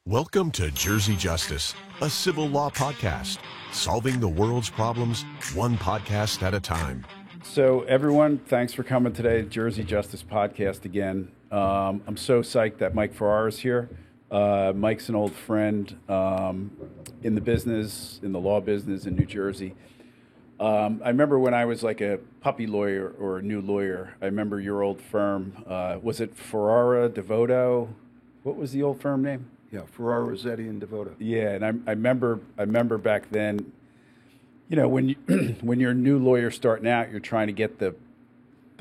Welcome to Jersey Justice, a civil law podcast, solving the world's problems one podcast at a time. So everyone, thanks for coming today, Jersey Justice Podcast again. I'm so psyched that Mike Farrar is here. Mike's an old friend in the business, in the law business in New Jersey. I remember when I was like a puppy lawyer or a new lawyer, I remember your old firm. Was it Ferrara Devoto? What was the old firm name? Yeah, Ferrara, Rossetti, and Devoto. Yeah, and I remember back then, you know, when you, when you're a new lawyer starting out, you're trying to get the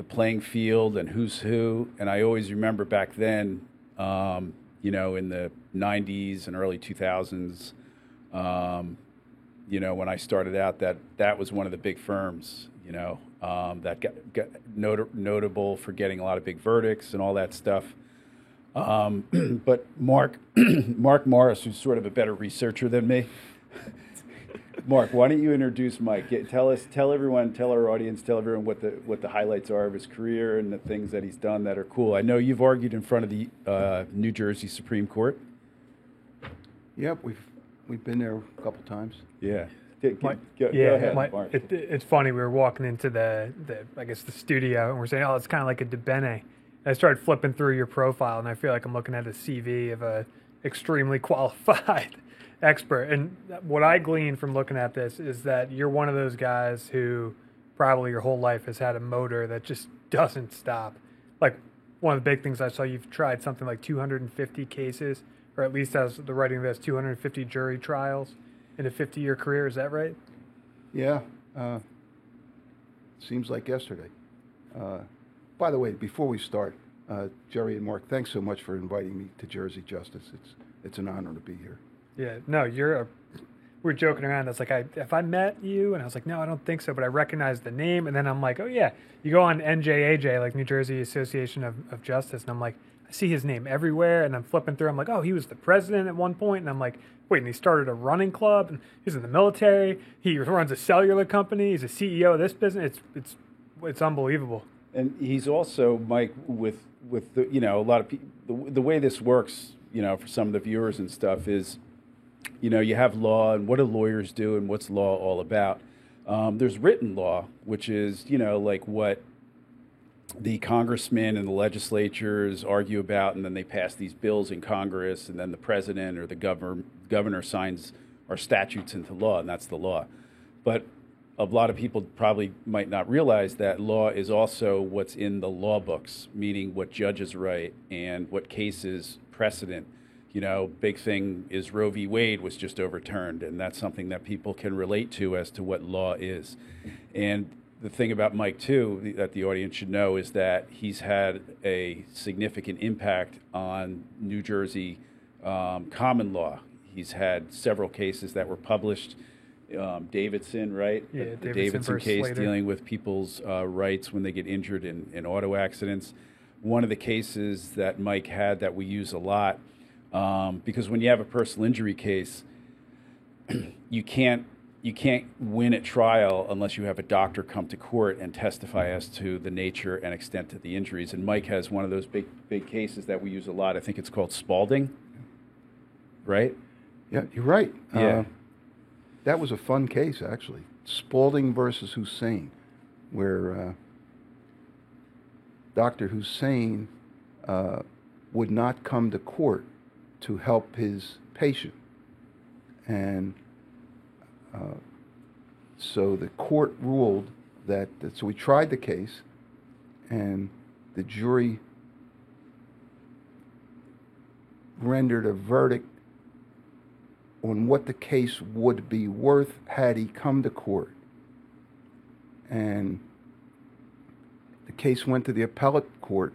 playing field and who's who. And I always remember back then, you know, in the 90s and early 2000s, you know, when I started out, that was one of the big firms, you know, that got notable for getting a lot of big verdicts and all that stuff. But Mark Morris, who's sort of a better researcher than me. Mark, why don't you introduce Mike? Tell our audience, tell everyone what the highlights are of his career and the things that he's done that are cool. I know you've argued in front of the New Jersey Supreme Court. Yep, we've been there a couple times. Yeah. Go ahead, Mark. It's funny. We were walking into the studio, and we're saying, "Oh, it's kind of like a DeBene." I started flipping through your profile, and I feel like I'm looking at a CV of a extremely qualified expert. And what I glean from looking at this is that you're one of those guys who probably your whole life has had a motor that just doesn't stop. Like, one of the big things I saw, you've tried something like 250 cases, or at least as the writing of this, 250 jury trials in a 50-year career. Is that right? Yeah, seems like yesterday. By the way, before we start, Jerry and Mark, thanks so much for inviting me to Jersey Justice. It's an honor to be here. Yeah, no, we're joking around. It's like, if I met you, and I was like, no, I don't think so, but I recognize the name, and then I'm like, oh yeah, you go on NJAJ, like New Jersey Association of Justice, and I'm like, I see his name everywhere, and I'm flipping through, I'm like, oh, he was the president at one point, and I'm like, wait, and he started a running club, and he's in the military, he runs a cellular company, he's a CEO of this business. It's unbelievable. And he's also, Mike, with the, you know, a lot of people, the way this works, you know, for some of the viewers and stuff is, you know, you have law and what do lawyers do and what's law all about. There's written law, which is, you know, like what the congressmen and the legislatures argue about, and then they pass these bills in Congress, and then the president or the governor signs our statutes into law, and that's the law. But a lot of people probably might not realize that law is also what's in the law books, meaning what judges write and what cases precedent. You know, big thing is Roe v. Wade was just overturned, and that's something that people can relate to as to what law is. And the thing about Mike, too, that the audience should know is that he's had a significant impact on New Jersey common law. He's had several cases that were published. Davidson, right? Yeah, the Davidson case Slater. Dealing with people's rights when they get injured in auto accidents. One of the cases that Mike had that we use a lot, because when you have a personal injury case, you can't win at trial unless you have a doctor come to court and testify as to the nature and extent of the injuries. And Mike has one of those big cases that we use a lot. I think it's called Spalding, right? Yeah, you're right. Yeah. That was a fun case, actually. Spalding versus Hussein, where Dr. Hussein would not come to court to help his patient. And so the court ruled that, so we tried the case, and the jury rendered a verdict on what the case would be worth had he come to court. And the case went to the appellate court,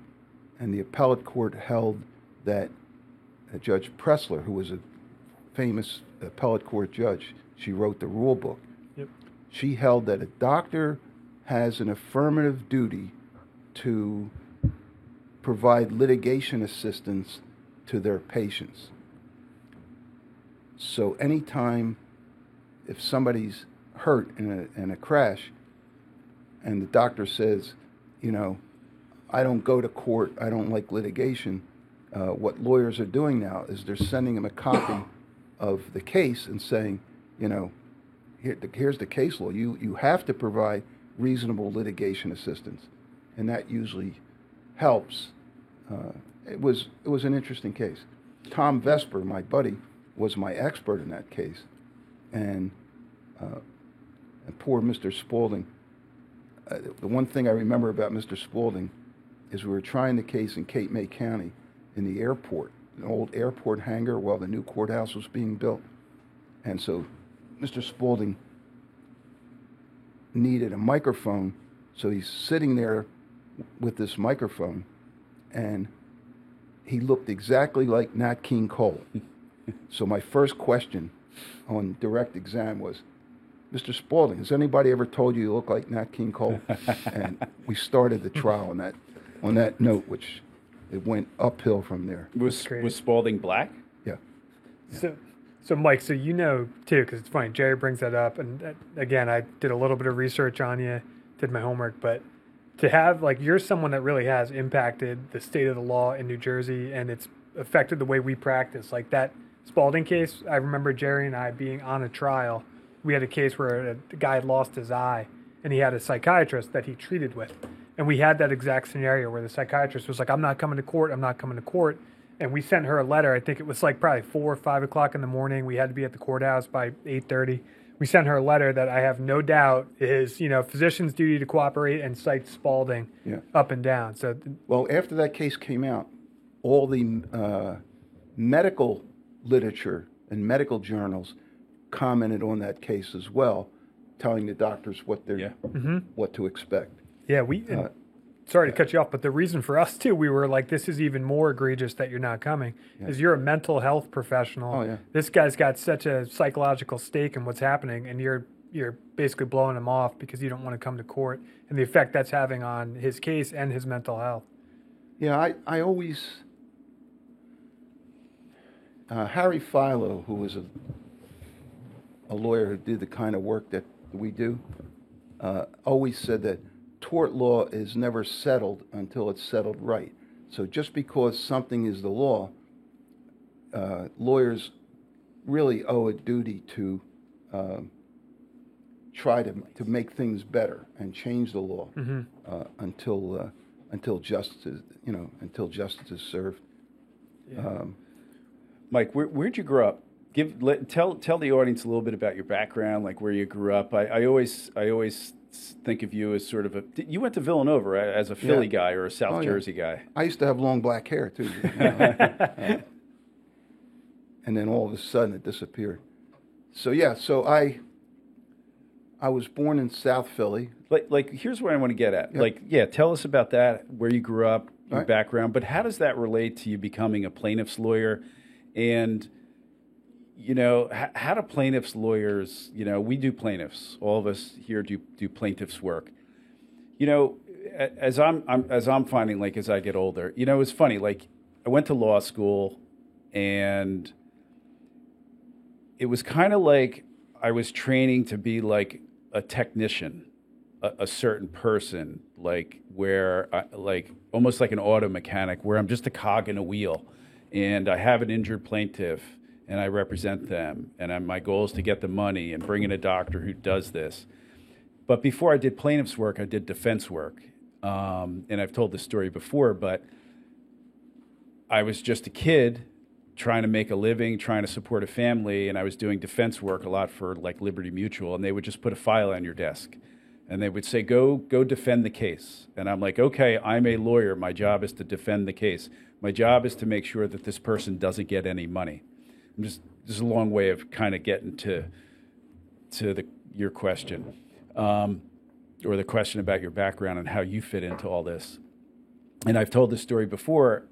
and the appellate court held that Judge Pressler, who was a famous appellate court judge, she wrote the rule book. Yep. She held that a doctor has an affirmative duty to provide litigation assistance to their patients. So anytime, if somebody's hurt in a crash, and the doctor says, you know, I don't go to court, I don't like litigation, what lawyers are doing now is they're sending him a copy of the case and saying, here's the case law. You have to provide reasonable litigation assistance, and that usually helps. It was an interesting case. Tom Vesper, my buddy, was my expert in that case, and poor Mr. Spaulding. The one thing I remember about Mr. Spaulding is we were trying the case in Cape May County in the airport, an old airport hangar while the new courthouse was being built. And so Mr. Spaulding needed a microphone, so he's sitting there with this microphone, and he looked exactly like Nat King Cole. So my first question on direct exam was, Mr. Spaulding, has anybody ever told you look like Nat King Cole? And we started the trial on that note, which it went uphill from there. Was Spaulding black? Yeah. So Mike, so too, because it's funny, Jerry brings that up, and again, I did a little bit of research on you, did my homework, but to have, you're someone that really has impacted the state of the law in New Jersey, and it's affected the way we practice. Like that Spaulding case, I remember Jerry and I being on a trial. We had a case where a guy had lost his eye, and he had a psychiatrist that he treated with. And we had that exact scenario where the psychiatrist was like, I'm not coming to court. And we sent her a letter. I think it was probably 4 or 5 o'clock in the morning. We had to be at the courthouse by 8:30. We sent her a letter that I have no doubt is, physician's duty to cooperate, and cites Spaulding up and down. So, well, after that case came out, all the medical literature and medical journals commented on that case as well, telling the doctors what what to expect. Yeah, sorry to cut you off, but the reason for us too, we were like, this is even more egregious that you're not coming, is you're a mental health professional. Oh, yeah. This guy's got such a psychological stake in what's happening, and you're basically blowing him off because you don't want to come to court, and the effect that's having on his case and his mental health. Yeah, I always Harry Philo, who was a lawyer who did the kind of work that we do, always said that tort law is never settled until it's settled right. So just because something is the law, lawyers really owe a duty to try to make things better and change the law until justice is served. Yeah. Mike, where'd you grow up? Tell the audience a little bit about your background, like where you grew up. I always think of you as sort of you went to Villanova, right, as a Philly guy or a South Jersey guy. I used to have long black hair too, and then all of a sudden it disappeared. So I was born in South Philly. Like here's what I want to get at. Tell us about that, where you grew up, your background, but how does that relate to you becoming a plaintiff's lawyer? And how do plaintiffs' lawyers, we do plaintiffs, all of us here do plaintiffs' work. As I'm finding, as I get older, it's funny, I went to law school, and it was kind of like I was training to be like a technician, a certain person, where almost like an auto mechanic, where I'm just a cog in a wheel, and I have an injured plaintiff, and I represent them, and my goal is to get the money and bring in a doctor who does this. But before I did plaintiff's work, I did defense work. And I've told this story before, but I was just a kid trying to make a living, trying to support a family, and I was doing defense work a lot for Liberty Mutual, and they would just put a file on your desk. And they would say, go defend the case. And I'm like, okay, I'm a lawyer. My job is to defend the case. My job is to make sure that this person doesn't get any money. This is a long way of kind of getting to your question, or the question about your background and how you fit into all this. And I've told this story before.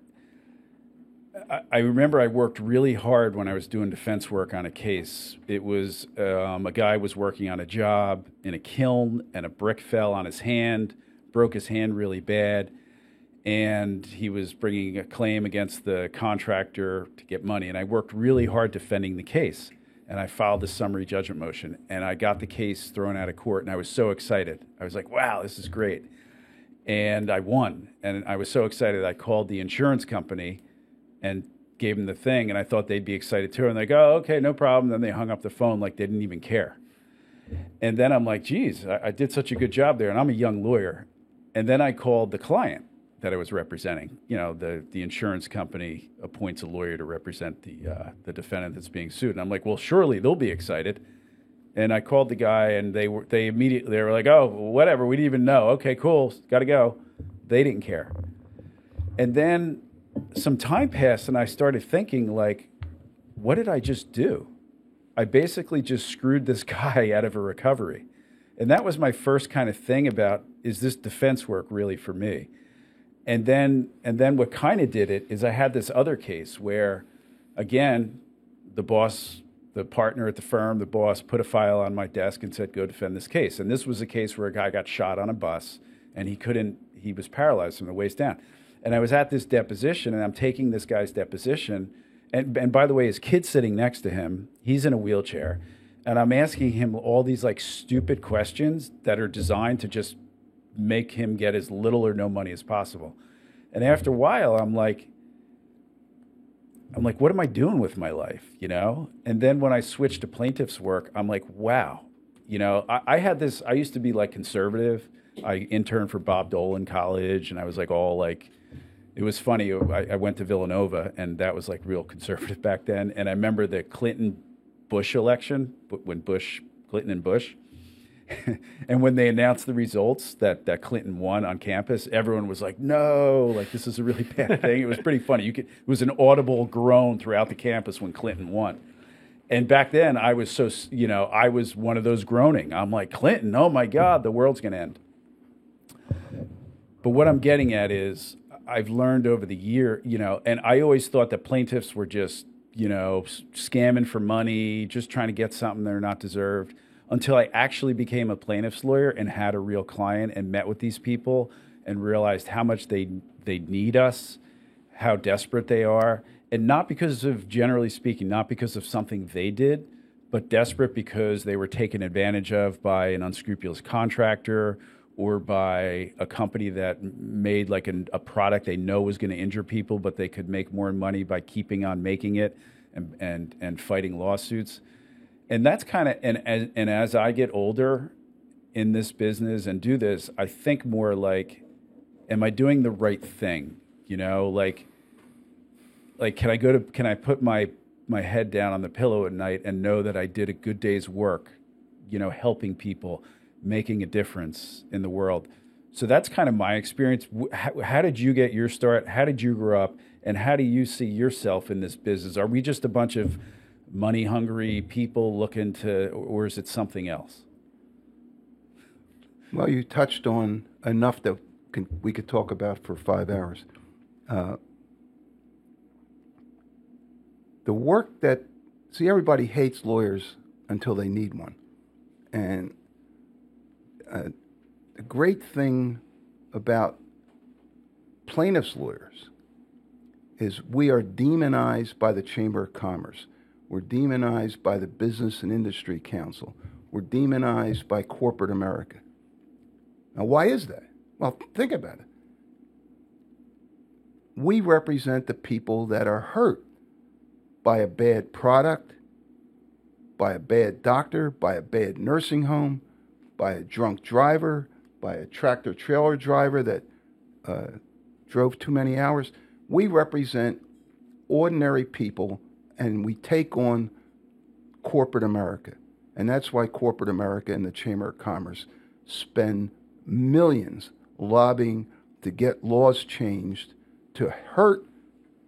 I remember I worked really hard when I was doing defense work on a case. It was a guy was working on a job in a kiln, and a brick fell on his hand, broke his hand really bad. And he was bringing a claim against the contractor to get money. And I worked really hard defending the case. And I filed the summary judgment motion. And I got the case thrown out of court. And I was so excited. I was like, wow, this is great. And I won. And I was so excited, I called the insurance company and gave them the thing, and I thought they'd be excited too. And they go, oh, okay, no problem. Then they hung up the phone like they didn't even care. And then I'm like, geez, I did such a good job there, and I'm a young lawyer. And then I called the client that I was representing. You know, the insurance company appoints a lawyer to represent the defendant that's being sued. And I'm like, well, surely they'll be excited. And I called the guy, and they were like, oh, whatever, we didn't even know. Okay, cool, got to go. They didn't care. And then some time passed, and I started thinking, like, what did I just do? I basically just screwed this guy out of a recovery. And that was my first kind of thing about, is this defense work really for me? And then what kind of did it is I had this other case where, again, the boss, the partner at the firm, the boss put a file on my desk and said, go defend this case. And this was a case where a guy got shot on a bus, and he was paralyzed from the waist down. And I was at this deposition, and I'm taking this guy's deposition. And by the way, his kid's sitting next to him. He's in a wheelchair. And I'm asking him all these like stupid questions that are designed to just make him get as little or no money as possible. And after a while, I'm like, what am I doing with my life, you know? And then when I switched to plaintiff's work, I'm like, wow, you know, I had this, I used to be like conservative. I interned for Bob Dole in college, and I was like all like, it was funny. I went to Villanova, and that was like real conservative back then. And I remember the Clinton-Bush election, when Clinton and Bush, and when they announced the results that Clinton won on campus, everyone was like, no, like this is a really bad thing. It was pretty funny. It was an audible groan throughout the campus when Clinton won. And back then I was so, you know, I was one of those groaning. I'm like, Clinton, oh my God, the world's going to end. But what I'm getting at is I've learned over the year, you know, and I always thought that plaintiffs were just, you know, scamming for money, just trying to get something they're not deserved, until I actually became a plaintiff's lawyer and had a real client and met with these people and realized how much they need us, how desperate they are, and not because of, generally speaking, not because of something they did, but desperate because they were taken advantage of by an unscrupulous contractor or by a company that made like a product they know was going to injure people, but they could make more money by keeping on making it and fighting lawsuits. And that's kind of, and as I get older in this business and do this, I think more like, am I doing the right thing? You know, like can I put my head down on the pillow at night and know that I did a good day's work, you know, helping people, making a difference in the world. So that's kind of my experience. How did you get your start? How did you grow up? And how do you see yourself in this business? Are we just a bunch of money-hungry people looking to, or is it something else? Well, you touched on enough that we could talk about for 5 hours. The work that, see, everybody hates lawyers until they need one. And the great thing about plaintiff's lawyers is we are demonized by the Chamber of Commerce. We're demonized by the Business and Industry Council. We're demonized by corporate America. Now, why is that? Well, think about it. We represent the people that are hurt by a bad product, by a bad doctor, by a bad nursing home, by a drunk driver, by a tractor-trailer driver that drove too many hours. We represent ordinary people, and we take on corporate America. And that's why corporate America and the Chamber of Commerce spend millions lobbying to get laws changed to hurt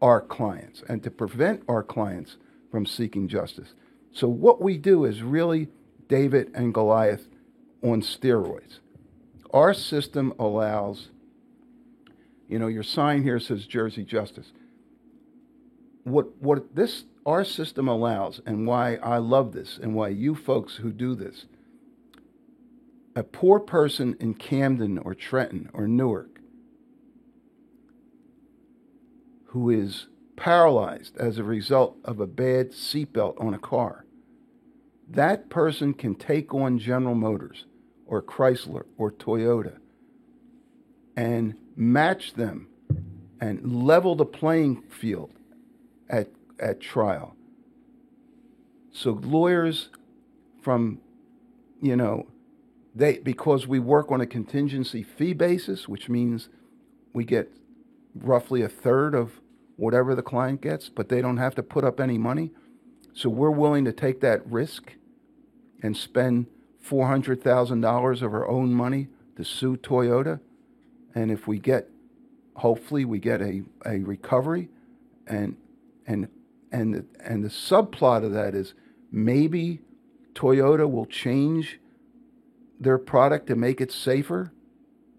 our clients and to prevent our clients from seeking justice. So what we do is really David and Goliath on steroids. Our system allows, you know, your sign here says Jersey Justice. What this our system allows, and why I love this, and why you folks who do this, a poor person in Camden or Trenton or Newark who is paralyzed as a result of a bad seatbelt on a car, that person can take on General Motors or Chrysler or Toyota and match them and level the playing field at trial. So lawyers from, because we work on a contingency fee basis, which means we get roughly a third of whatever the client gets, but they don't have to put up any money. So we're willing to take that risk and spend $400,000 of our own money to sue Toyota. And if we get, hopefully we get a recovery, and the subplot of that is maybe Toyota will change their product to make it safer.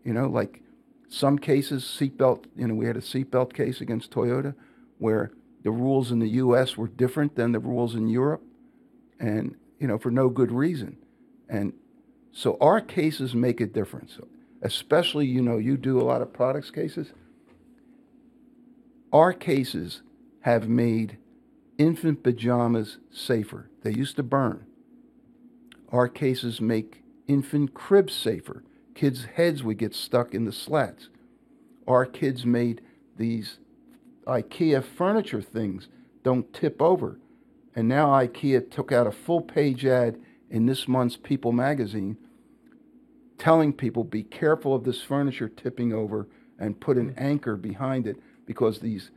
Like some cases, seatbelt, we had a seatbelt case against Toyota where the rules in the U.S. were different than the rules in Europe, and, for no good reason. And so our cases make a difference, especially, you do a lot of products cases. Our cases have made infant pajamas safer. They used to burn. Our cases make infant cribs safer. Kids' heads would get stuck in the slats. Our kids made these IKEA furniture things don't tip over. And now IKEA took out a full-page ad in this month's People magazine telling people, be careful of this furniture tipping over, and put an anchor behind it because these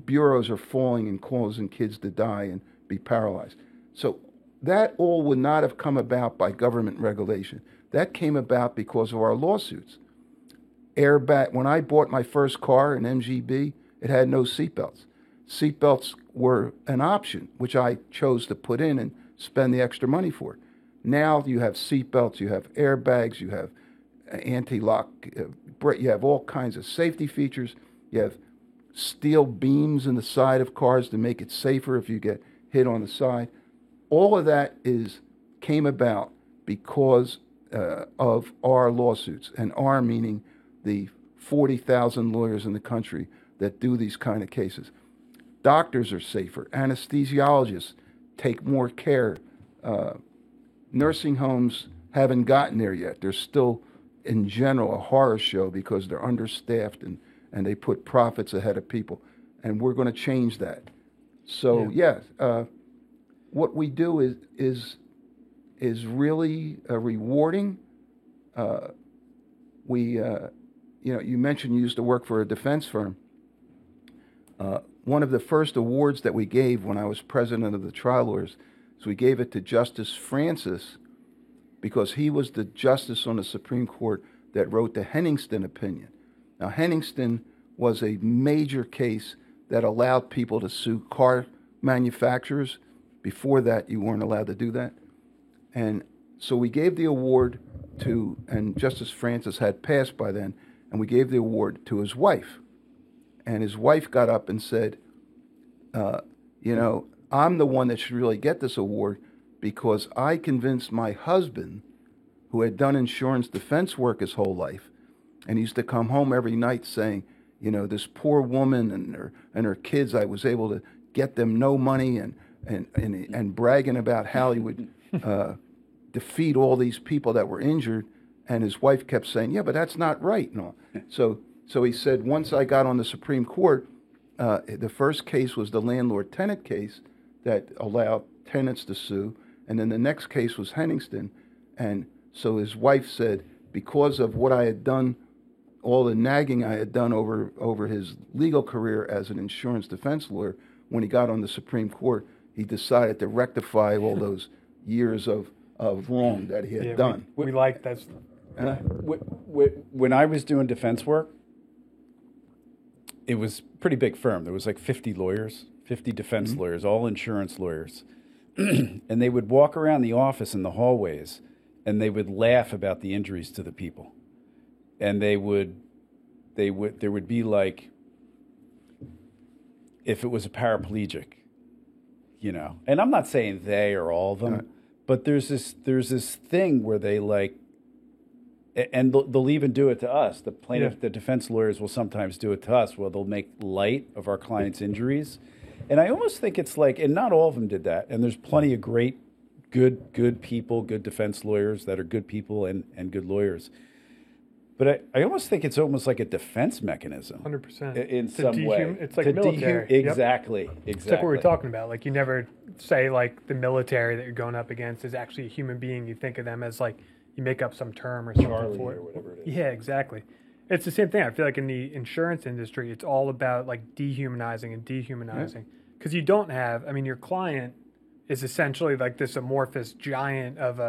bureaus are falling and causing kids to die and be paralyzed. So that all would not have come about by government regulation. That came about because of our lawsuits. Airbag. When I bought my first car, an MGB, it had no seatbelts. Seatbelts were an option, which I chose to put in and spend the extra money for. Now you have seatbelts, you have airbags, you have anti-lock, you have all kinds of safety features. You have steel beams in the side of cars to make it safer if you get hit on the side. All of that came about because of our lawsuits, and our meaning the 40,000 lawyers in the country that do these kind of cases. Doctors are safer. Anesthesiologists take more care. Nursing homes haven't gotten there yet. They're still, in general, a horror show because they're understaffed and they put profits ahead of people. And we're going to change that. So, what we do is really rewarding. You mentioned you used to work for a defense firm. One of the first awards that we gave when I was president of the trial lawyers is we gave it to Justice Francis because he was the justice on the Supreme Court that wrote the Henningsen opinion. Now, Henningsen was a major case that allowed people to sue car manufacturers. Before that, you weren't allowed to do that. And so we gave the award to, and Justice Francis had passed by then, and we gave the award to his wife. And his wife got up and said, I'm the one that should really get this award because I convinced my husband, who had done insurance defense work his whole life, and he used to come home every night saying, this poor woman and her kids, I was able to get them no money and bragging about how he would defeat all these people that were injured. And his wife kept saying, yeah, but that's not right. No. So he said, once I got on the Supreme Court, the first case was the landlord-tenant case that allowed tenants to sue. And then the next case was Henningsen. And so his wife said, because of what I had done, all the nagging I had done over his legal career as an insurance defense lawyer, when he got on the Supreme Court, he decided to rectify all those years of wrong that he had done. We like that. When I was doing defense work, it was a pretty big firm. There was like 50 lawyers, 50 defense lawyers, all insurance lawyers. And they would walk around the office in the hallways, and they would laugh about the injuries to the people. And there would be like, if it was a paraplegic, and I'm not saying they or all of them, but there's this thing where they like, and they'll even do it to us. The plaintiff, the defense lawyers will sometimes do it to us, where they'll make light of our clients' injuries. And I almost think it's like, and not all of them did that. And there's plenty of great, good people, good defense lawyers that are good people and good lawyers. But I almost think it's almost like a defense mechanism 100%. in some way. It's like To military. Yep. Exactly. It's like what we were talking about. Like, you never say, like, the military that you're going up against is actually a human being. You think of them as, like, you make up some term or something Charlie for it. or whatever it is. Yeah, exactly. It's the same thing. I feel like in the insurance industry, it's all about, like, dehumanizing and dehumanizing. Because you don't have, I mean, your client is essentially like this amorphous giant of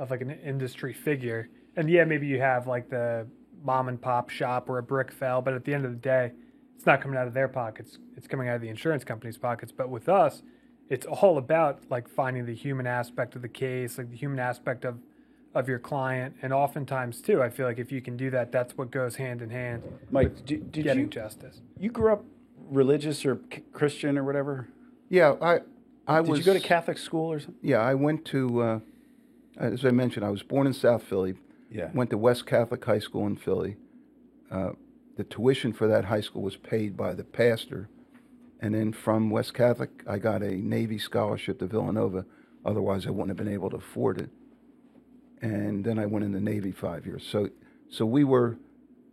like an industry figure. And yeah, maybe you have like the mom and pop shop where a brick fell, but at the end of the day, it's not coming out of their pockets. It's coming out of the insurance company's pockets. But with us, it's all about like finding the human aspect of the case, like the human aspect of your client. And oftentimes too, I feel like if you can do that, that's what goes hand in hand Mike, with did getting you justice. you grew up religious or Christian or whatever? Yeah, I Did was. you go to Catholic school or something? Yeah, I went to. As I mentioned, I was born in South Philly. Yeah. Went to West Catholic High School in Philly. The tuition for that high school was paid by the pastor, and then from West Catholic, I got a Navy scholarship to Villanova. Otherwise, I wouldn't have been able to afford it. And then I went in the Navy 5 years. So we were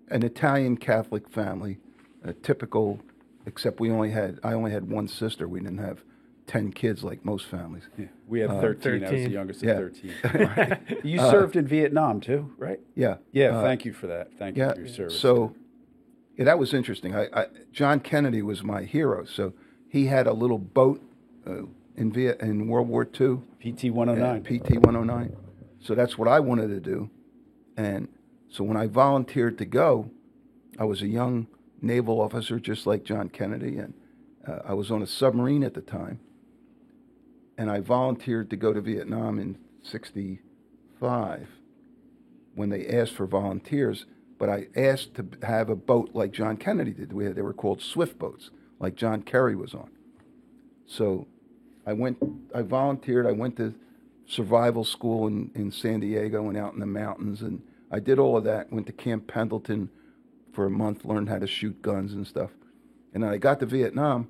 an Italian Catholic family, a typical, except I only had one sister. We didn't have 10 kids like most families. Yeah. We had 13. I was the youngest Yeah. of 13. You served in Vietnam too, right? Yeah. Yeah. Thank you for that. Thank you Yeah. for your service. So, yeah, that was interesting. John Kennedy was my hero. So he had a little boat in World War II. PT 109. PT 109. So that's what I wanted to do. And so when I volunteered to go, I was a young naval officer just like John Kennedy, and I was on a submarine at the time. And I volunteered to go to Vietnam in '65 when they asked for volunteers. But I asked to have a boat like John Kennedy did. They were called swift boats, like John Kerry was on. So I volunteered. I went to survival school in San Diego and out in the mountains. And I did all of that. Went to Camp Pendleton for a month, learned how to shoot guns and stuff. And then I got to Vietnam,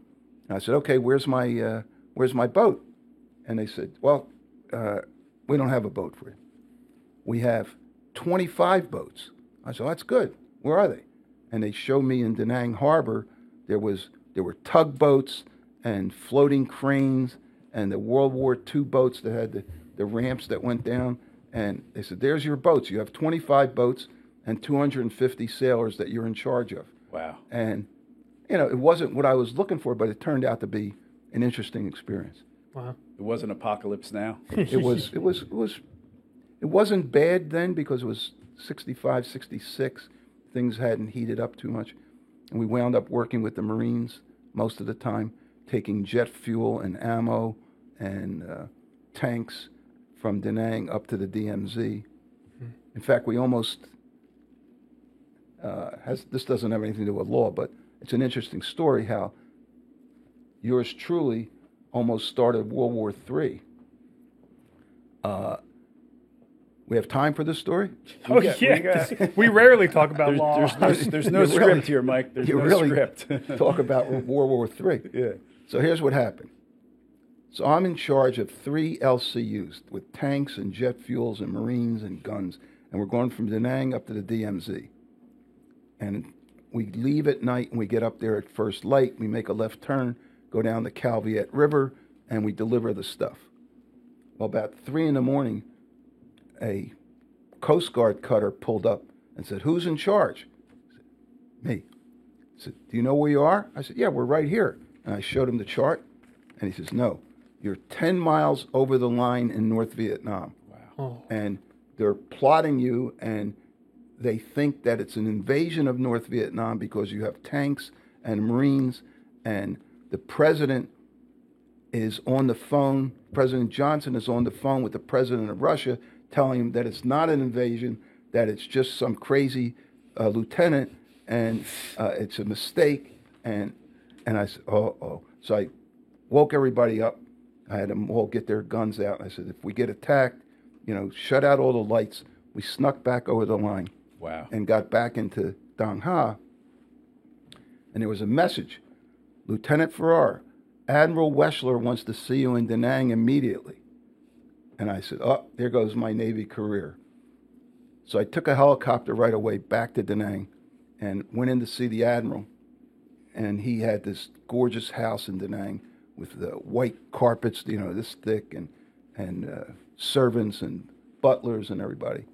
and I said, okay, where's my boat? And they said, well, we don't have a boat for you. We have 25 boats. I said, oh, that's good. Where are they? And they showed me in Da Nang Harbor, there were tugboats and floating cranes and the World War II boats that had the ramps that went down. And they said, there's your boats. You have 25 boats and 250 sailors that you're in charge of. Wow. And, it wasn't what I was looking for, but it turned out to be an interesting experience. Wow. It wasn't Apocalypse Now. It wasn't bad then because it was 65, 66. Things hadn't heated up too much. And we wound up working with the Marines most of the time, taking jet fuel and ammo and tanks from Da Nang up to the DMZ. In fact, we almost, this doesn't have anything to do with law, but it's an interesting story how yours truly almost started World War III. We have time for this story? Oh, yeah. We rarely talk about law. There's no script here, Mike. There's no script. Talk about World War III. Yeah. So here's what happened. So I'm in charge of 3 LCUs with tanks and jet fuels and Marines and guns. And we're going from Da Nang up to the DMZ. And we leave at night and we get up there at first light. We make a left turn, go down the Calviette River, and we deliver the stuff. Well, about 3 a.m, a Coast Guard cutter pulled up and said, who's in charge? I said, me. He said, do you know where you are? I said, yeah, we're right here. And I showed him the chart, and he says, no, you're 10 miles over the line in North Vietnam. Wow. Oh. And they're plotting you, and they think that it's an invasion of North Vietnam because you have tanks and Marines, and the president is on the phone. President Johnson is on the phone with the president of Russia, telling him that it's not an invasion, that it's just some crazy lieutenant, and it's a mistake. And I said, oh. So I woke everybody up. I had them all get their guns out. I said, if we get attacked, shut out all the lights. We snuck back over the line. Wow. And got back into Dang Ha. And there was a message. Lieutenant Farrar, Admiral Weschler wants to see you in Da Nang immediately. And I said, oh, there goes my Navy career. So I took a helicopter right away back to Da Nang and went in to see the admiral. And he had this gorgeous house in Da Nang with the white carpets, this thick, and servants and butlers and everybody.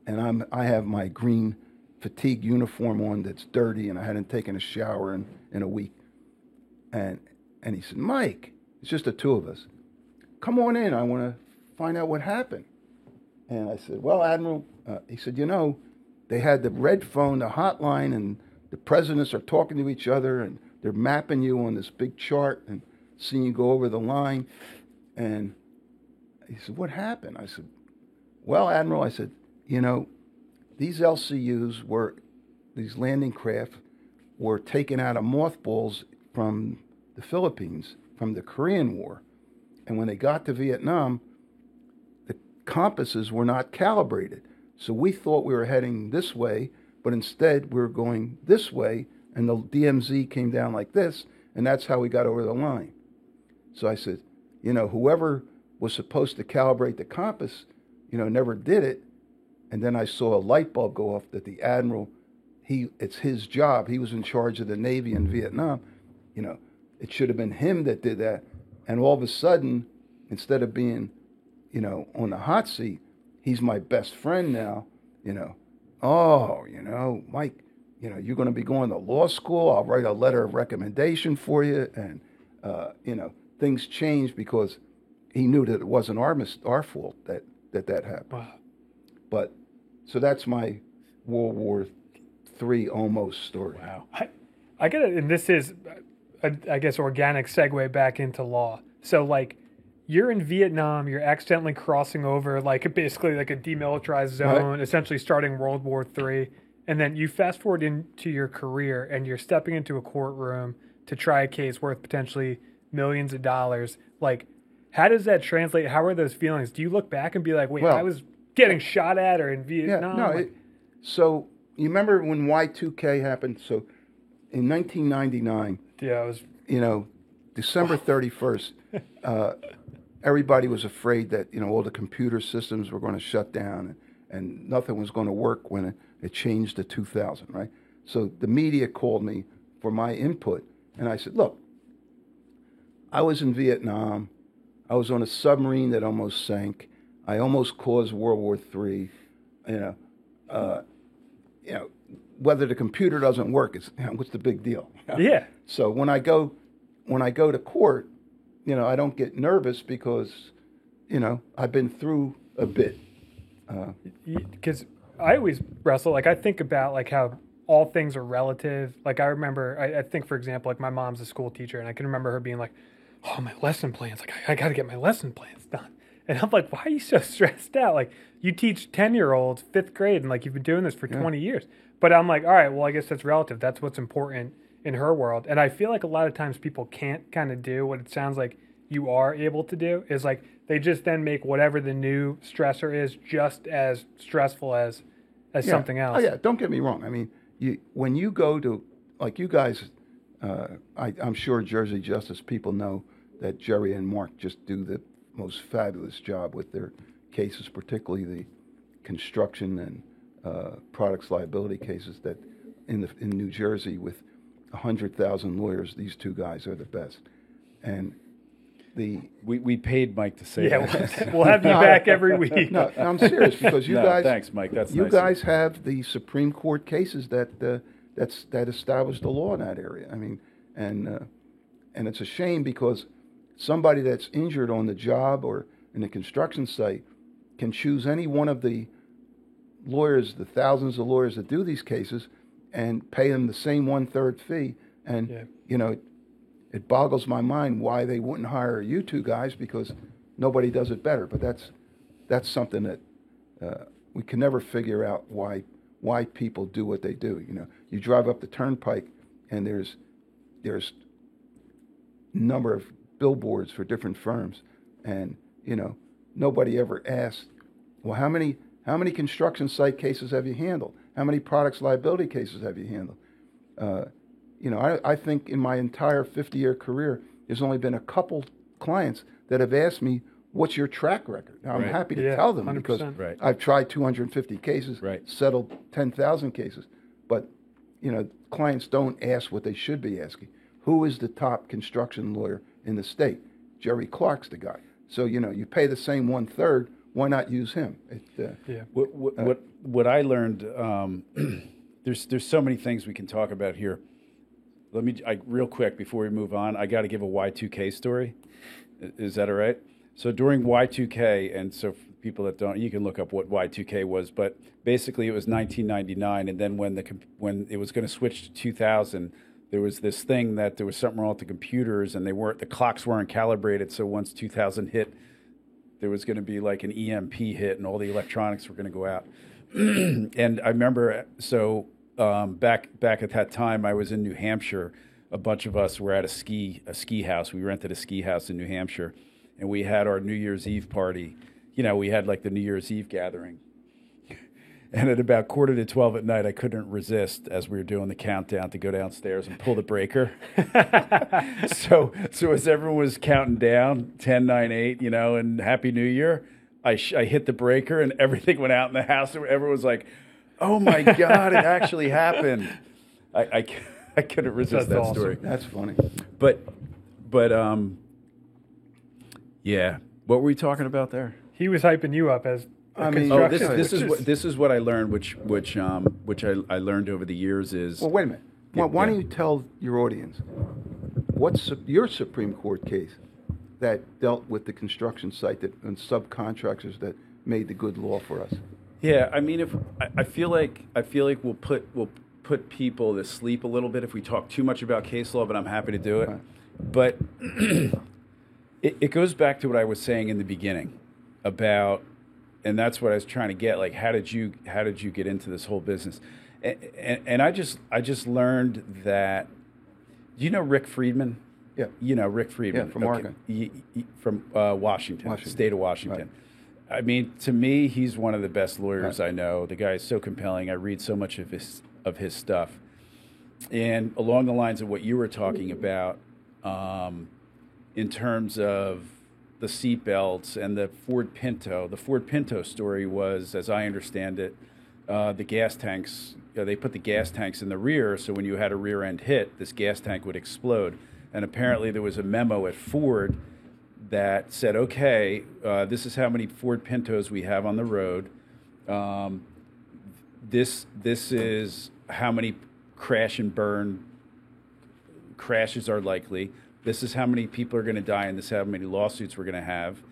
And I have my green fatigue uniform on that's dirty, and I hadn't taken a shower in a week. And he said, Mike, it's just the two of us. Come on in. I want to find out what happened. And I said, well, Admiral, he said, they had the red phone, the hotline, and the presidents are talking to each other, and they're mapping you on this big chart and seeing you go over the line. And he said, what happened? I said, well, Admiral, I said, these LCUs these landing craft were taken out of mothballs from the Philippines, from the Korean War. And when they got to Vietnam, the compasses were not calibrated. So we thought we were heading this way, but instead we were going this way, and the DMZ came down like this, and that's how we got over the line. So I said, whoever was supposed to calibrate the compass, never did it. And then I saw a light bulb go off that the admiral, it's his job. He was in charge of the Navy in Vietnam. It should have been him that did that. And all of a sudden, instead of being, on the hot seat, he's my best friend now. Mike, you're going to be going to law school. I'll write a letter of recommendation for you. And, things changed because he knew that it wasn't our fault that happened. Wow. But so that's my World War III almost story. Wow. I get it. And this is, I guess, organic segue back into law. So, you're in Vietnam, you're accidentally crossing over, basically like a demilitarized zone, Right. essentially starting World War III. And then you fast forward into your career and you're stepping into a courtroom to try a case worth potentially millions of dollars. How does that translate? How are those feelings? Do you look back and be like, wait, I was getting shot at or in Vietnam? Yeah, no. So you remember when Y2K happened? So in 1999, yeah, it was. December 31st, everybody was afraid that all the computer systems were going to shut down and nothing was going to work when it changed to 2000, right? So the media called me for my input, and I said, look, I was in Vietnam. I was on a submarine that almost sank. I almost caused World War III. Whether the computer doesn't work, what's the big deal? Yeah. So when I go to court, I don't get nervous because, I've been through a bit. Because I always wrestle. I think about how all things are relative. I remember, I think, for example, my mom's a school teacher, and I can remember her being like, oh, my lesson plans. I got to get my lesson plans done. And I'm like, why are you so stressed out? You teach 10-year-olds, 5th grade, and you've been doing this for 20 years. But I'm like, all right, well, I guess that's relative. That's what's important in her world. And I feel like a lot of times people can't kind of do what it sounds like you are able to do, is they just then make whatever the new stressor is just as stressful as something else. Oh, yeah, don't get me wrong. I mean, when you go to, you guys, I'm sure Jersey Justice people know that Jerry and Mark just do the most fabulous job with their cases, particularly the construction and products liability cases that in New Jersey with 100,000 lawyers, these two guys are the best. And we paid Mike to say that. We'll have you back every week. No, I'm serious because you guys. Thanks, Mike. That's you nice guys have the Supreme Court cases that established the law in that area. I mean, and it's a shame because somebody that's injured on the job or in a construction site can choose any one of the lawyers, the thousands of lawyers that do these cases, and pay them the same 1/3 fee. And it boggles my mind why they wouldn't hire you two guys because nobody does it better. But that's something that we can never figure out why people do what they do. You drive up the turnpike and there's number of billboards for different firms, and nobody ever asked, well, how many construction site cases have you handled? How many products liability cases have you handled? I think in my entire 50-year career, there's only been a couple clients that have asked me, what's your track record? Now, I'm Right. happy to Yeah, tell them because 100%. Right. I've tried 250 cases, Right. settled 10,000 cases. But, clients don't ask what they should be asking. Who is the top construction lawyer in the state? Jerry Clark's the guy. So, you pay the same 1/3. Why not use him? Yeah. What I learned, there's so many things we can talk about here. Real quick before we move on, I got to give a Y2K story. Is that all right? So during Y2K, and so for people that don't, you can look up what Y2K was, but basically it was 1999, and then when it was going to switch to 2000, there was this thing that there was something wrong with the computers, and the clocks weren't calibrated. So once 2000 hit, there was going to be like an EMP hit, and all the electronics were going to go out. And I remember, so back at that time, I was in New Hampshire. A bunch of us were at a ski house. We rented a ski house in New Hampshire, and we had our New Year's Eve party. We had like the New Year's Eve gathering. And at about 11:45 at night, I couldn't resist as we were doing the countdown to go downstairs and pull the breaker. So as everyone was counting down, 10, 9, 8, and Happy New Year, I hit the breaker and everything went out in the house. Everyone was like, "Oh my God, it actually happened!" I couldn't resist That's that awesome. story. That's funny. But yeah. What were we talking about there? He was hyping you up as I mean, Oh, construction. this is what I learned, which I learned over the years is. Well, wait a minute. Why Yeah. don't you tell your audience what's your Supreme Court case that dealt with the construction site and subcontractors that made the good law for us? Yeah, I mean, I feel like we'll put people to sleep a little bit if we talk too much about case law, but I'm happy to do it. Right. But it goes back to what I was saying in the beginning about, and that's what I was trying to get. Like, how did you get into this whole business? And I just learned that. Do you know Rick Friedman? Yeah. Rick Friedman. Yeah, from Oregon. From Washington, state of Washington. Right. I mean, to me, he's one of the best lawyers I know. The guy is so compelling. I read so much of his stuff. And along the lines of what you were talking about, in terms of the seatbelts and the Ford Pinto story was, as I understand it, the gas tanks. They put the gas tanks in the rear, so when you had a rear end hit, this gas tank would explode. And apparently there was a memo at Ford that said, okay, this is how many Ford Pintos we have on the road. This is how many crash and burn crashes are likely. This is how many people are going to die, and this is how many lawsuits we're going to have.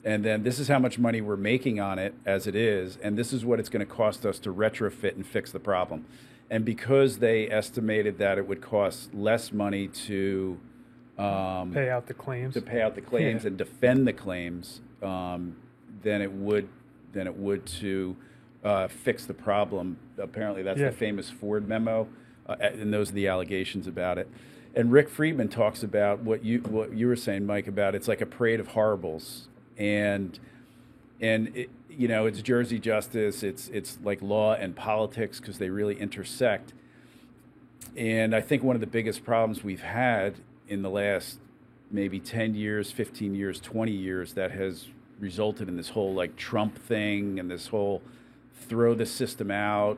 And then this is how much money we're making on it as it is, and this is what it's going to cost us to retrofit and fix the problem. And because they estimated that it would cost less money to pay out the claims, and defend the claims than it would to fix the problem. Apparently, that's the famous Ford memo, and those are the allegations about it. And Rick Friedman talks about what you were saying, Mike, about it's like a parade of horribles, and it, it's Jersey justice, it's like law and politics because they really intersect. And I think one of the biggest problems we've had in the last maybe 10 years, 15 years, 20 years that has resulted in this whole like Trump thing and this whole throw the system out,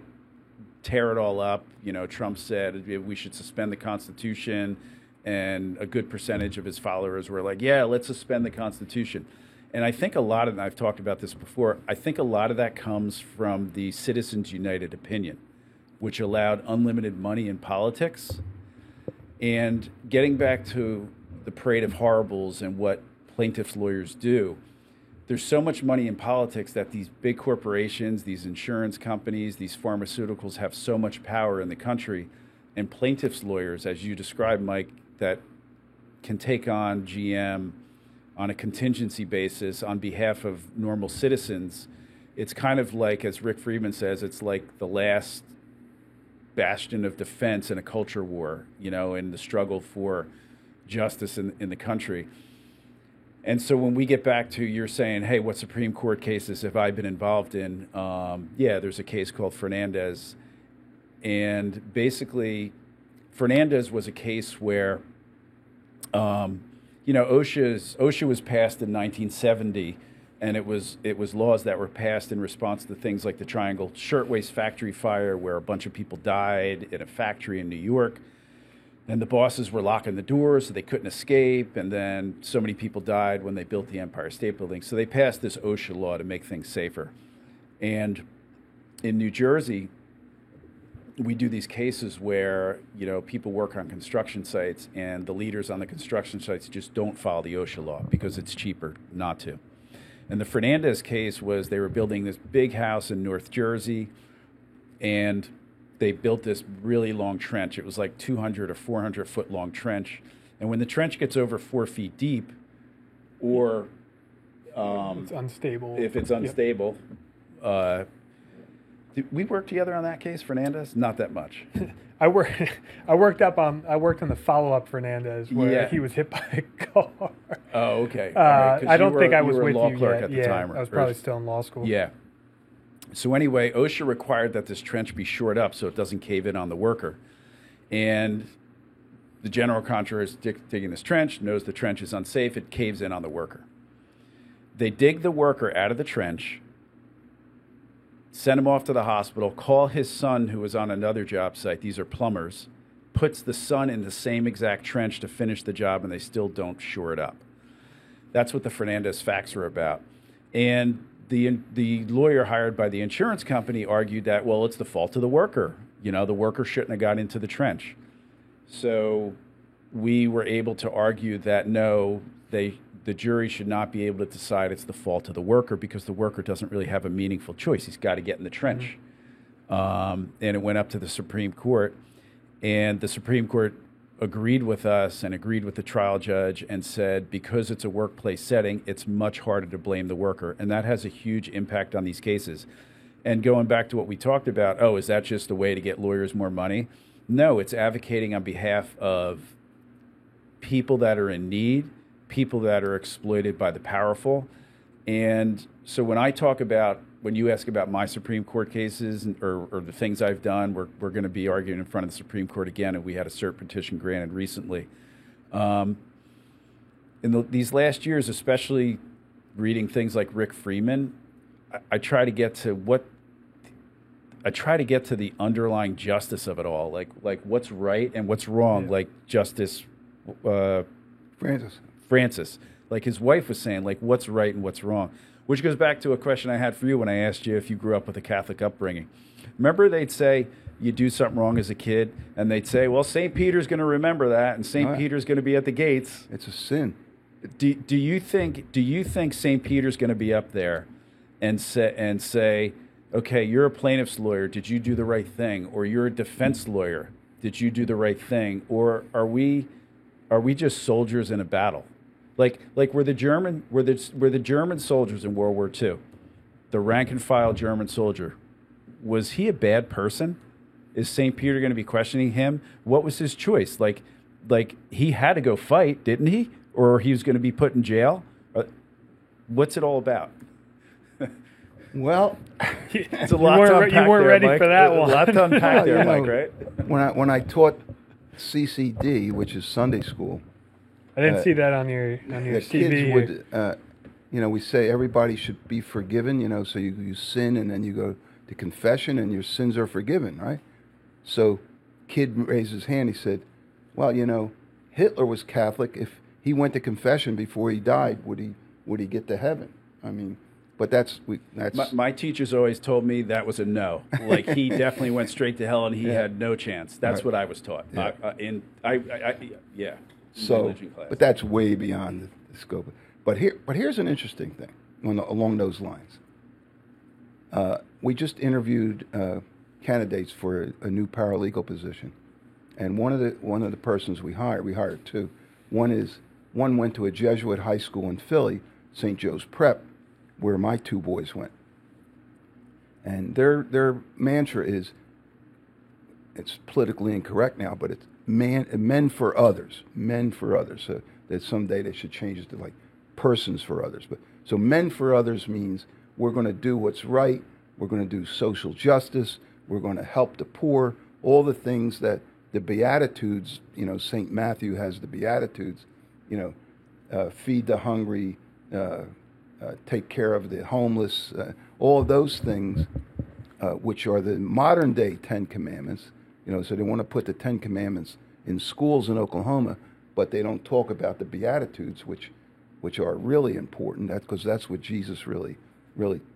tear it all up. Trump said we should suspend the Constitution, and a good percentage of his followers were like, yeah, let's suspend the Constitution. And I think a lot of, and I've talked about this before, I think a lot of that comes from the Citizens United opinion, which allowed unlimited money in politics. And getting back to the parade of horribles and what plaintiffs' lawyers do, there's so much money in politics that these big corporations, these insurance companies, these pharmaceuticals have so much power in the country. And plaintiffs' lawyers, as you described, Mike, that can take on GM on a contingency basis on behalf of normal citizens. It's kind of like, as Rick Friedman says, it's like the last bastion of defense in a culture war, in the struggle for justice in the country. And so when we get back to you're saying, hey, what Supreme Court cases have I been involved in? There's a case called Fernandez. And basically, Fernandez was a case where OSHA was passed in 1970, and it was laws that were passed in response to things like the Triangle Shirtwaist Factory fire, where a bunch of people died in a factory in New York, and the bosses were locking the doors so they couldn't escape, and then so many people died when they built the Empire State Building. So they passed this OSHA law to make things safer. And in New Jersey, we do these cases where, people work on construction sites and the leaders on the construction sites just don't follow the OSHA law because it's cheaper not to. And the Fernandez case was they were building this big house in North Jersey, and they built this really long trench. It was like 200 or 400 foot long trench. And when the trench gets over 4 feet deep, or it's unstable. If it's unstable, did we work together on that case, Fernandez? Not that much. I worked on the follow-up Fernandez where he was hit by a car. Oh, okay. Right, I don't think I was with you. You were a law you clerk yet. at the time. I was probably still in law school. Yeah. So anyway, OSHA required that this trench be shored up so it doesn't cave in on the worker. And the general contractor is digging this trench, knows the trench is unsafe, it caves in on the worker. They dig the worker out of the trench, send him off to the hospital, call his son who was on another job site, these are plumbers, puts the son in the same exact trench to finish the job, and they still don't shore it up. That's what the Fernandez facts are about. And the lawyer hired by the insurance company argued that, well, it's the fault of the worker. The worker shouldn't have got into the trench. So we were able to argue that, no, the jury should not be able to decide it's the fault of the worker because the worker doesn't really have a meaningful choice. He's got to get in the trench. And it went up to the Supreme Court. And the Supreme Court agreed with us and agreed with the trial judge and said because it's a workplace setting, it's much harder to blame the worker. And that has a huge impact on these cases. And going back to what we talked about, is that just a way to get lawyers more money? No, it's advocating on behalf of people that are in need, people that are exploited by the powerful. And so when you ask about my Supreme Court cases or the things I've done, we're going to be arguing in front of the Supreme Court again, and we had a cert petition granted recently. These last years, especially reading things like Rick Freeman, I try to get to the underlying justice of it all, like what's right and what's wrong, like Justice Francis, like his wife was saying, like what's right and what's wrong. Which goes back to a question I had for you when I asked you if you grew up with a Catholic upbringing. Remember they'd say you do something wrong as a kid, and they'd say, well, St. Peter's going to remember that, and St. Peter's going to be at the gates. It's a sin. Do you think St. Peter's going to be up there and say, okay, you're a plaintiff's lawyer, did you do the right thing? Or you're a defense lawyer, did you do the right thing? Or are we just soldiers in a battle? Like were the German soldiers in World War II, the rank and file German soldier, was he a bad person? Is St. Peter going to be questioning him? What was his choice? Like he had to go fight, didn't he? Or he was going to be put in jail? What's it all about? Well, it's a lot to unpack. You weren't there, ready Mike. for that one. A lot to unpack there, Mike, right? When I taught CCD, which is Sunday school, I didn't see that on your the CV. kids would, we say everybody should be forgiven, so you sin and then you go to confession and your sins are forgiven, right? So kid raised his hand, he said, well, Hitler was Catholic. If he went to confession before he died, would he get to heaven? I mean, but that's my teachers always told me that was a no. Like he definitely went straight to hell and he had no chance. That's what I was taught. Yeah. So, but that's way beyond the scope. But here's an interesting thing along those lines. We just interviewed candidates for a new paralegal position, and one of the persons we hired two. One went to a Jesuit high school in Philly, St. Joe's Prep, where my two boys went. And their mantra is, it's politically incorrect now, but it's men for others. So that someday they should change it to like persons for others. But so men for others means we're going to do what's right. We're going to do social justice. We're going to help the poor. All the things that the Beatitudes, St. Matthew has the Beatitudes, feed the hungry, take care of the homeless, all of those things, which are the modern day 10 Commandments. So they want to put the 10 Commandments in schools in Oklahoma, but they don't talk about the Beatitudes, which are really important. Because that's what Jesus really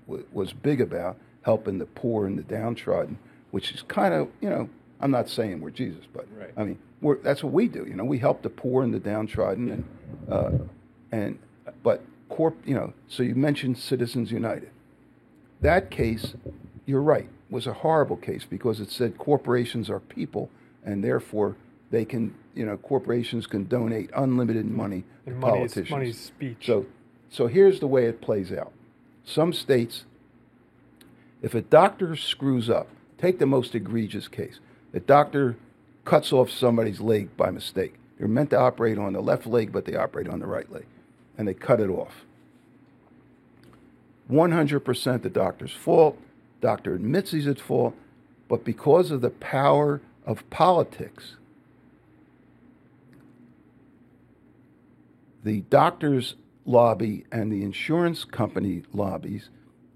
was big about, helping the poor and the downtrodden, which is kind of, I'm not saying we're Jesus, but right. I mean, that's what we do. We help the poor and the downtrodden, but so you mentioned Citizens United. That case, you're right, was a horrible case because it said corporations are people, and therefore they can, corporations can donate unlimited money to politicians. Money's speech. So here's the way it plays out. Some states, if a doctor screws up, take the most egregious case. The doctor cuts off somebody's leg by mistake. They're meant to operate on the left leg, but they operate on the right leg, and they cut it off. 100% the doctor's fault. Doctor admits he's at fault, but because of the power of politics, the doctors' lobby and the insurance company lobbies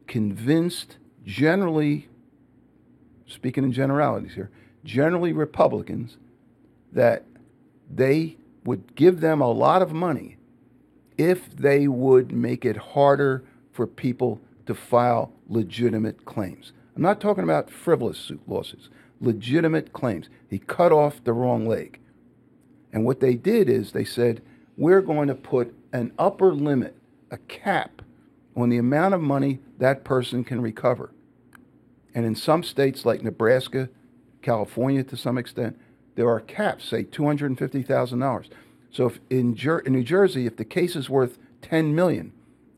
convinced, generally, speaking in generalities here, generally Republicans, that they would give them a lot of money if they would make it harder for people to file legitimate claims. I'm not talking about frivolous lawsuits, legitimate claims. He cut off the wrong leg. And what they did is they said, we're going to put an upper limit, a cap, on the amount of money that person can recover. And in some states like Nebraska, California to some extent, there are caps, say $250,000. So if in New Jersey, if the case is worth $10 million,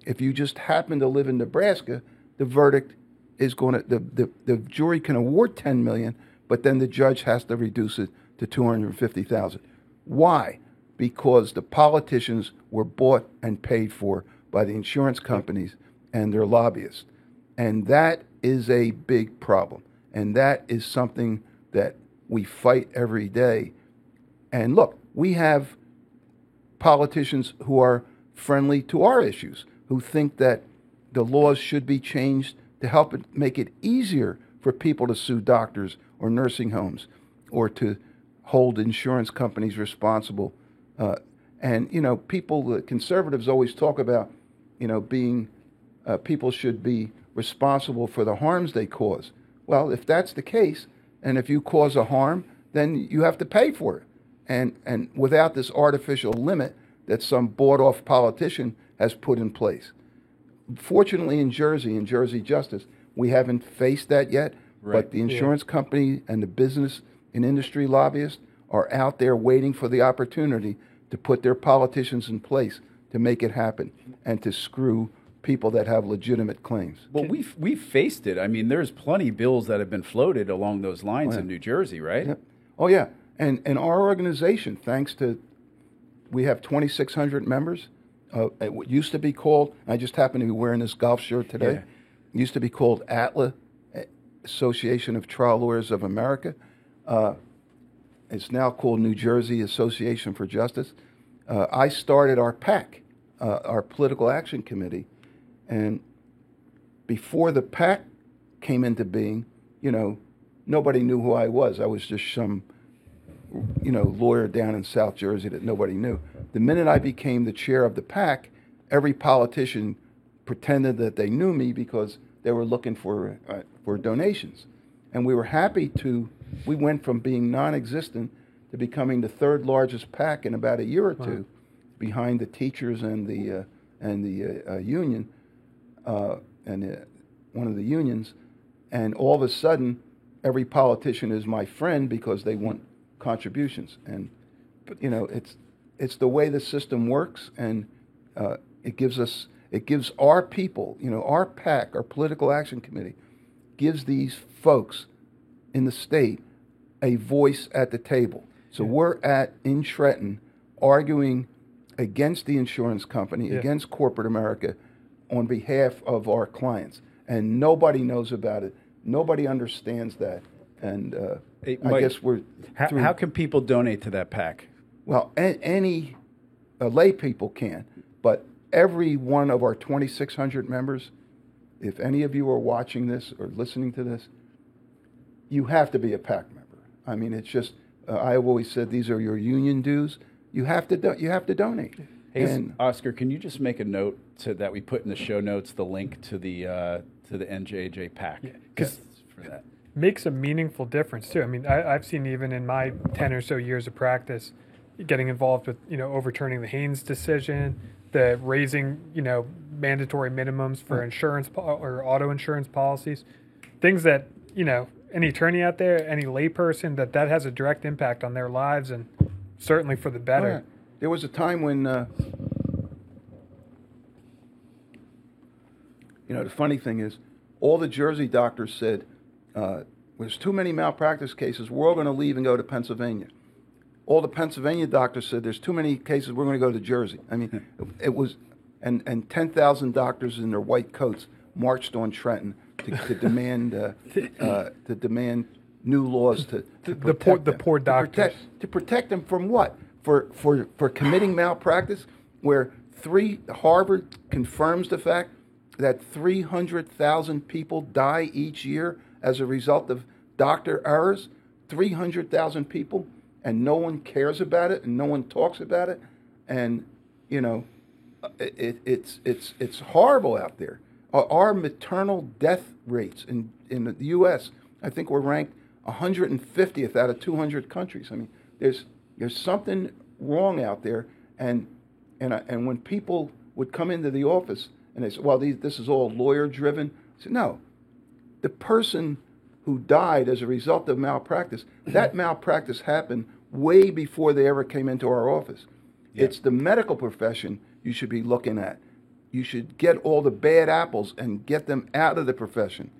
if you just happen to live in Nebraska, the verdict is going to, the jury can award $10 million, but then the judge has to reduce it to $250,000. Why? Because the politicians were bought and paid for by the insurance companies and their lobbyists. And that is a big problem. And that is something that we fight every day. And look, we have politicians who are friendly to our issues, who think that the laws should be changed to help make it easier for people to sue doctors or nursing homes or to hold insurance companies responsible. People, the conservatives always talk about, being, people should be responsible for the harms they cause. Well, if that's the case, and if you cause a harm, then you have to pay for it. And without this artificial limit that some bought-off politician has put in place. Fortunately, in Jersey Justice, we haven't faced that yet, right. But the insurance company and the business and industry lobbyists are out there waiting for the opportunity to put their politicians in place to make it happen and to screw people that have legitimate claims. Well, we've faced it. I mean, there's plenty of bills that have been floated along those lines in New Jersey, right? Yeah. Oh, yeah. And our organization, thanks to, we have 2,600 members. It used to be called, I just happen to be wearing this golf shirt today. Yeah. It used to be called ATLA, Association of Trial Lawyers of America. It's now called New Jersey Association for Justice. I started our PAC, our Political Action Committee, and before the PAC came into being, nobody knew who I was. I was just some, lawyer down in South Jersey that nobody knew. The minute I became the chair of the PAC, every politician pretended that they knew me because they were looking for donations. And we were happy we went from being non-existent to becoming the third largest PAC in about a year or two, behind the teachers and the union, one of the unions. And all of a sudden, every politician is my friend because they want contributions. And it's the way the system works, and it gives our people, our PAC, our Political Action Committee, gives these folks in the state a voice at the table. So we're in Trenton arguing against the insurance company, against corporate America, on behalf of our clients. And nobody knows about it. Nobody understands that. And Hey, Mike, I guess we're... How can people donate to that PAC? Well, any lay people can, but every one of our 2,600 members, if any of you are watching this or listening to this, you have to be a PAC member. I mean, it's just, I've always said these are your union dues. You have to donate. Hey, And Oscar, can you just make a note that we put in the show notes the link to the NJJ PAC? Yeah, 'cause for that. makes a meaningful difference too. I mean, I've seen even in my 10 or so years of practice, getting involved with, overturning the Haynes decision, the raising, mandatory minimums for insurance or auto insurance policies, things that, any attorney out there, any layperson, that has a direct impact on their lives and certainly for the better. Oh, yeah. There was a time when, the funny thing is, all the Jersey doctors said, there's too many malpractice cases, we're all going to leave and go to Pennsylvania. All the Pennsylvania doctors said, there's too many cases, we're going to go to Jersey. I mean, it was, and 10,000 doctors in their white coats marched on Trenton to demand new laws to protect the poor doctors. To protect them from what? For committing malpractice, where Harvard confirms the fact that 300,000 people die each year as a result of doctor errors. 300,000 people, and no one cares about it, and no one talks about it, and it's horrible out there. Our maternal death rates in the U.S., I think we're ranked 150th out of 200 countries. I mean, there's something wrong out there, and when people would come into the office and they say, well, this is all lawyer driven, I said, no, the person who died as a result of malpractice, that malpractice happened way before they ever came into our office. Yeah. It's the medical profession you should be looking at. You should get all the bad apples and get them out of the profession.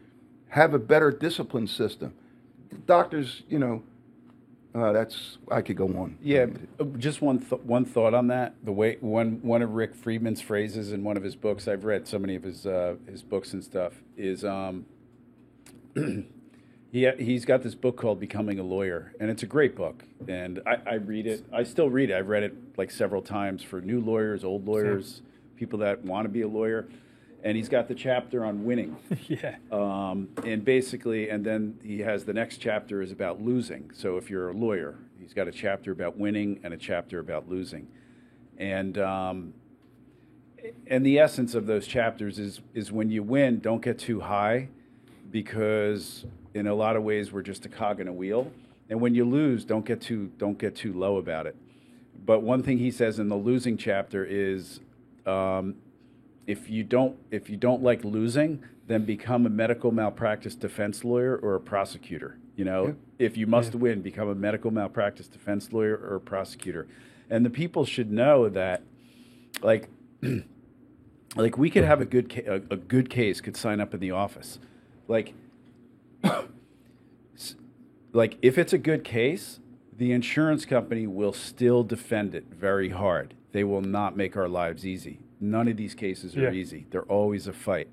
Have a better discipline system. Doctors, I could go on. Yeah, just one thought on that. The way one of Rick Friedman's phrases in one of his books, I've read so many of his books and stuff, is he's got this book called Becoming a Lawyer, and it's a great book. And I read it. I still read it. I've read it like several times for new lawyers, old lawyers, people that want to be a lawyer. And he's got the chapter on winning. Yeah. And basically, and then he has the next chapter is about losing. So if you're a lawyer, he's got a chapter about winning and a chapter about losing. And the essence of those chapters is when you win, don't get too high, because in a lot of ways we're just a cog in a wheel. And when you lose, don't get too low about it. But one thing he says in the losing chapter is, if you don't like losing, then become a medical malpractice defense lawyer or a prosecutor. If you must win, become a medical malpractice defense lawyer or a prosecutor. And the people should know that, like we could have a good case could sign up in the office, like if it's a good case, the insurance company will still defend it very hard. They will not make our lives easy. None of these cases are easy. They're always a fight.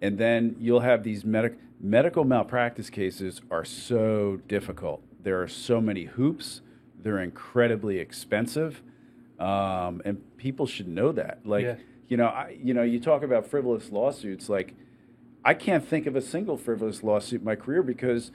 And then you'll have these medical malpractice cases are so difficult. There are so many hoops. They're incredibly expensive. And people should know that. You talk about frivolous lawsuits. Like, I can't think of a single frivolous lawsuit in my career because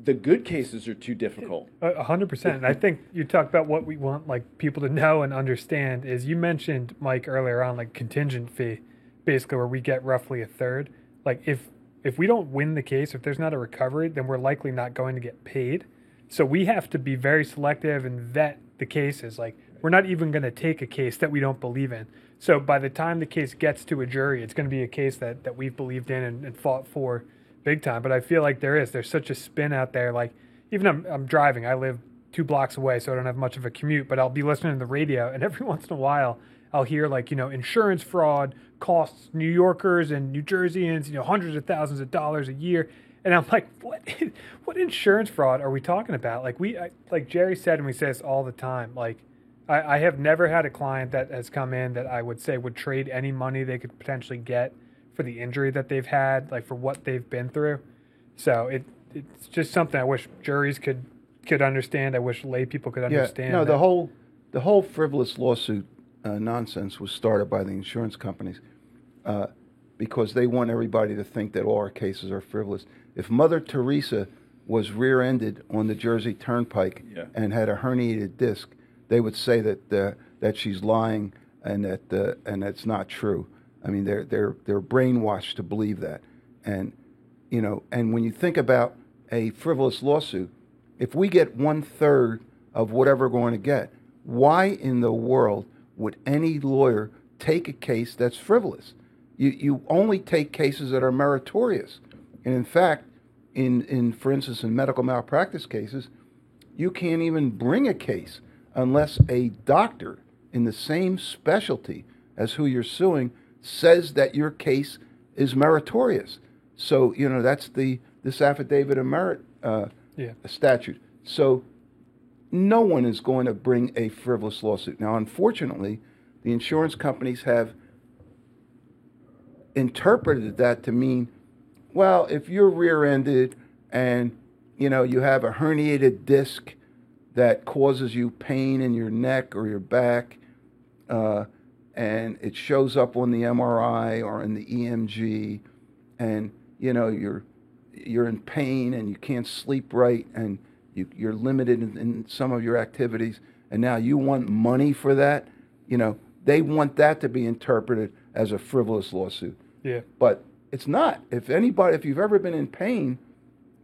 the good cases are too difficult. 100%. And I think you talked about what we want people to know and understand is, you mentioned, Mike, earlier on, contingent fee, basically where we get roughly a third. If we don't win the case, if there's not a recovery, then we're likely not going to get paid. So we have to be very selective and vet the cases. We're not even going to take a case that we don't believe in. So by the time the case gets to a jury, it's going to be a case that we've believed in and fought for big time. But I feel like there's such a spin out there. Even I'm driving, I live 2 blocks away, so I don't have much of a commute, but I'll be listening to the radio, and every once in a while I'll hear insurance fraud costs New Yorkers and New Jerseyans, hundreds of thousands of dollars a year. And I'm like, what insurance fraud are we talking about? Like Jerry said, and we say this all the time, I have never had a client that has come in that I would say would trade any money they could potentially get for the injury that they've had, for what they've been through. So it's just something I wish juries could understand. I wish lay people could understand. No, the whole the whole frivolous lawsuit nonsense was started by the insurance companies because they want everybody to think that all our cases are frivolous. If Mother Teresa was rear-ended on the Jersey Turnpike and had a herniated disc, they would say that she's lying and that's not true. I mean, they're brainwashed to believe that, and when you think about a frivolous lawsuit, if we get 1/3 of whatever we're going to get, why in the world would any lawyer take a case that's frivolous? You only take cases that are meritorious, and in fact, for instance, in medical malpractice cases, you can't even bring a case unless a doctor in the same specialty as who you're suing says that your case is meritorious. So, that's this affidavit of merit statute. So no one is going to bring a frivolous lawsuit. Now, unfortunately, the insurance companies have interpreted that to mean, well, if you're rear-ended and, you have a herniated disc that causes you pain in your neck or your back, and it shows up on the MRI or in the EMG, and you're in pain and you can't sleep right, and you're limited in some of your activities, and now you want money for that. They want that to be interpreted as a frivolous lawsuit. Yeah. But it's not. If you've ever been in pain,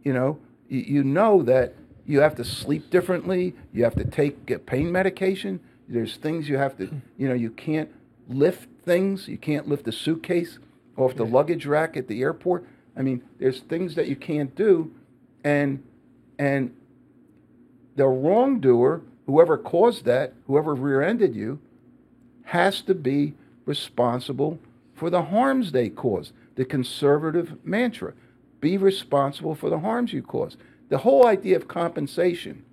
you know that you have to sleep differently. You have to get pain medication. There's things you have to, you can't lift things. You can't lift a suitcase off the luggage rack at the airport. I mean, there's things that you can't do, and the wrongdoer, whoever caused that, whoever rear-ended you, has to be responsible for the harms they caused. The conservative mantra: be responsible for the harms you cause. The whole idea of compensation,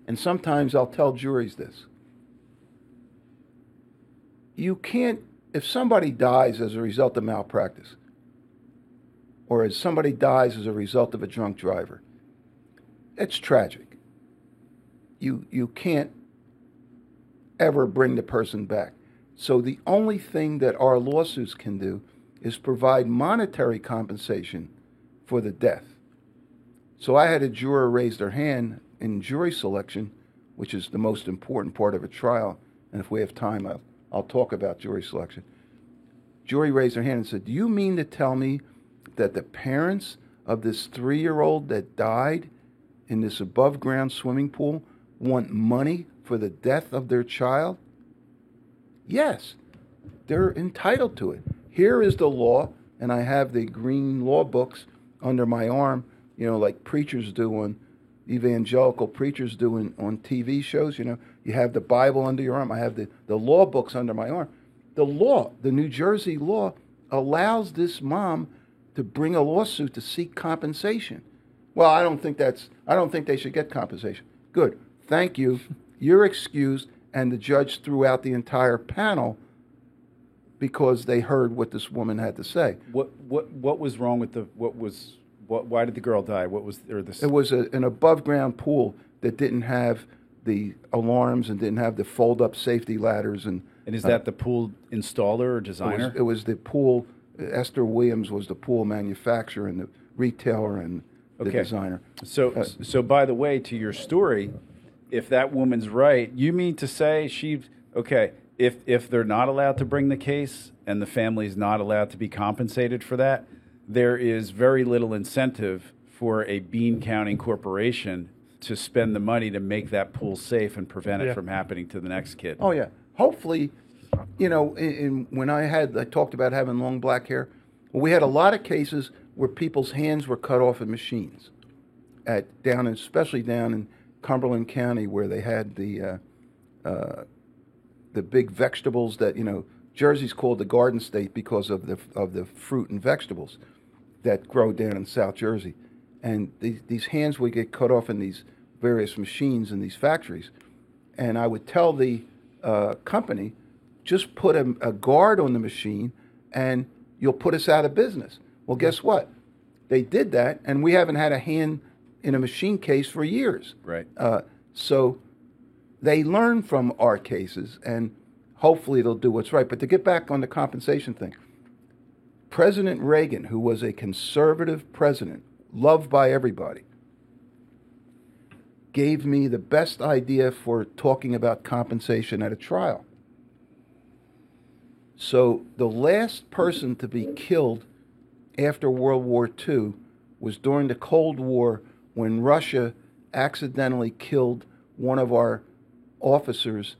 and sometimes I'll tell juries this: you can't, if somebody dies as a result of malpractice, or as somebody dies as a result of a drunk driver, it's tragic. You can't ever bring the person back. So the only thing that our lawsuits can do is provide monetary compensation for the death. So I had a juror raise their hand in jury selection, which is the most important part of a trial, and if we have time, I'll talk about jury selection. Jury raised their hand and said, "Do you mean to tell me that the parents of this 3-year-old that died in this above-ground swimming pool want money for the death of their child?" Yes, they're entitled to it. Here is the law, and I have the green law books under my arm, like preachers do evangelical preachers do on TV shows. You have the Bible under your arm. I have the law books under my arm. The law, the New Jersey law, allows this mom to bring a lawsuit to seek compensation. Well, I don't think they should get compensation. Good. Thank you. You're excused. And the judge threw out the entire panel because they heard what this woman had to say. What was wrong with why did the girl die? What was there? It was an above ground pool that didn't have the alarms and didn't have the fold up safety ladders and is that the pool installer or designer? It was the pool. Esther Williams was the pool manufacturer and the retailer and the designer. So by the way, to your story, if that woman's right, you mean to say if they're not allowed to bring the case and the family's not allowed to be compensated for that, there is very little incentive for a bean counting corporation to spend the money to make that pool safe and prevent it from happening to the next kid. Oh yeah. Hopefully, when I talked about having long black hair, well, we had a lot of cases where people's hands were cut off in machines, especially down in Cumberland County, where they had the big vegetables that Jersey's called the Garden State because of the fruit and vegetables that grow down in South Jersey, and these hands would get cut off in these various machines in these factories, and I would tell the company, just put a guard on the machine, and you'll put us out of business. Well, guess what? They did that, and we haven't had a hand in a machine case for years. Right. So they learn from our cases, and hopefully they'll do what's right. But to get back on the compensation thing, President Reagan, who was a conservative president, loved by everybody, gave me the best idea for talking about compensation at a trial. So the last person to be killed after World War II was during the Cold War, when Russia accidentally killed one of our officers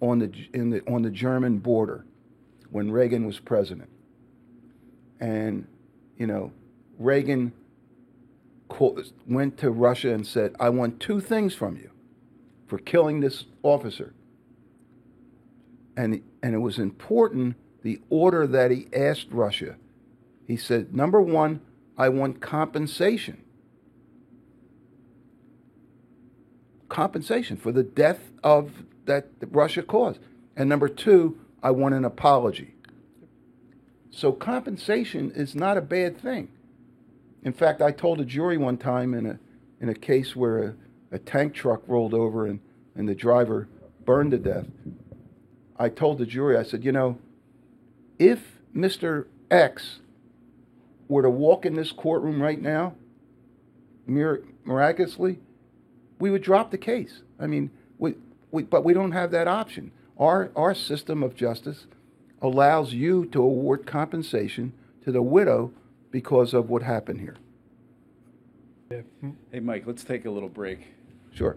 on the German border when Reagan was president. And, you know, Reagan went to Russia and said, I want 2 things from you for killing this officer. And it was important, the order that he asked Russia. He said, number 1, I want compensation. Compensation for the death of that Russia caused. And number 2, I want an apology. So compensation is not a bad thing. In fact, I told a jury one time in a case where a tank truck rolled over and the driver burned to death. I told the jury, I said, you know, if Mr. X were to walk in this courtroom right now, miraculously, we would drop the case. I mean, but we don't have that option. Our system of justice allows you to award compensation to the widow because of what happened here. Hey, Mike, let's take a little break. Sure.